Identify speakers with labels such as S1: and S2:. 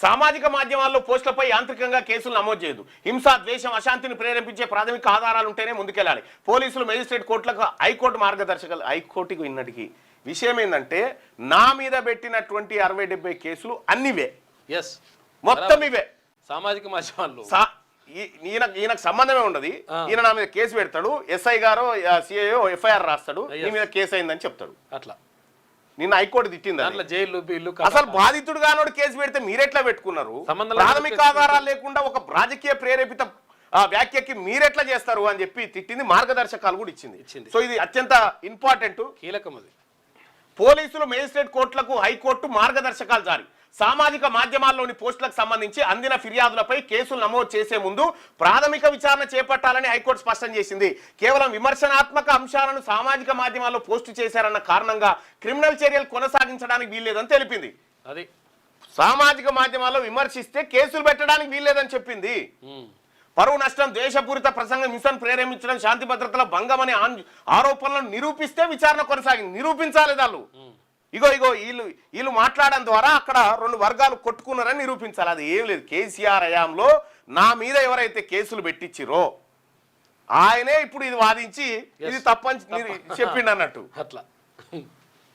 S1: సామాజిక మాధ్యమాల్లో పోస్టులపై యాంత్రికంగా కేసులు నమోదు చేయదు. హింస, ద్వేషం, అశాంతిని ప్రేరేపించే ప్రాథమిక ఆధారాలు ఉంటేనే ముందుకెళ్ళాలి. పోలీసులు, మేజిస్ట్రేట్ కోర్టులకు హైకోర్టు మార్గదర్శకాలు. హైకోర్టుకు ఇన్నటికి విషయం ఏంటంటే నా మీద పెట్టినటువంటి 60-70 కేసులు అన్నివే, మొత్తం ఇవే
S2: సామాజిక మాధ్యమాల్లో.
S1: ఈయనకు సంబంధమే ఉండదు. ఈయన నా మీద కేసు పెడతాడు, ఎస్ఐ గారో సిఐఓ ఎఫ్ఐఆర్ రాస్తాడు, నీ మీద కేసు అయిందని చెప్తాడు.
S2: అట్లా
S1: నిన్న హైకోర్టు తిట్టింది.
S2: జైలు బిల్లు
S1: అసలు బాధితుడు గానోడు కేసు పెడితే మీరెట్లా పెట్టుకున్నారు? ప్రాథమిక ఆధారాలు లేకుండా ఒక రాజకీయ ప్రేరేపిత వ్యాఖ్యకి మీరెట్లా చేస్తారు అని చెప్పి తిట్టింది. మార్గదర్శకాలు కూడా ఇచ్చింది. సో ఇది అత్యంత ఇంపార్టెంట్,
S2: కీలకం. అది
S1: పోలీసులు, మేజిస్ట్రేట్ కోర్టులకు హైకోర్టు మార్గదర్శకాలు జారీ. సామాజిక మాధ్యమాల్లోని పోస్టులకు సంబంధించి అందిన ఫిర్యాదులపై కేసులు నమోదు చేసే ముందు ప్రాథమిక విచారణ చేపట్టాలని హైకోర్టు స్పష్టం చేసింది. కేవలం విమర్శనాత్మక అంశాలను సామాజిక మాధ్యమాల్లో పోస్టు చేశారన్న కారణంగా క్రిమినల్ చర్యలు కొనసాగించడానికి వీల్లేదని తెలిపింది.
S2: అది
S1: సామాజిక మాధ్యమాల్లో విమర్శిస్తే కేసులు పెట్టడానికి వీల్లేదని చెప్పింది. పరువు నష్టం, ద్వేషపూరిత ప్రసంగం, హింసను ప్రేరేపించడం, శాంతి భద్రతల భంగం అనే ఆరోపణలను నిరూపిస్తే విచారణ కొనసాగింది. నిరూపించాలి వాళ్ళు. ఇగో వీళ్ళు మాట్లాడడం ద్వారా అక్కడ 2 వర్గాలు కొట్టుకున్నారని నిరూపించాలి. అది ఏం లేదు. కేసీఆర్ హయాంలో నా మీద ఎవరైతే కేసులు పెట్టించిరో ఆయనే ఇప్పుడు ఇది వాదించి ఇది తప్పని చెప్పిండు అన్నట్టు.
S2: అట్లా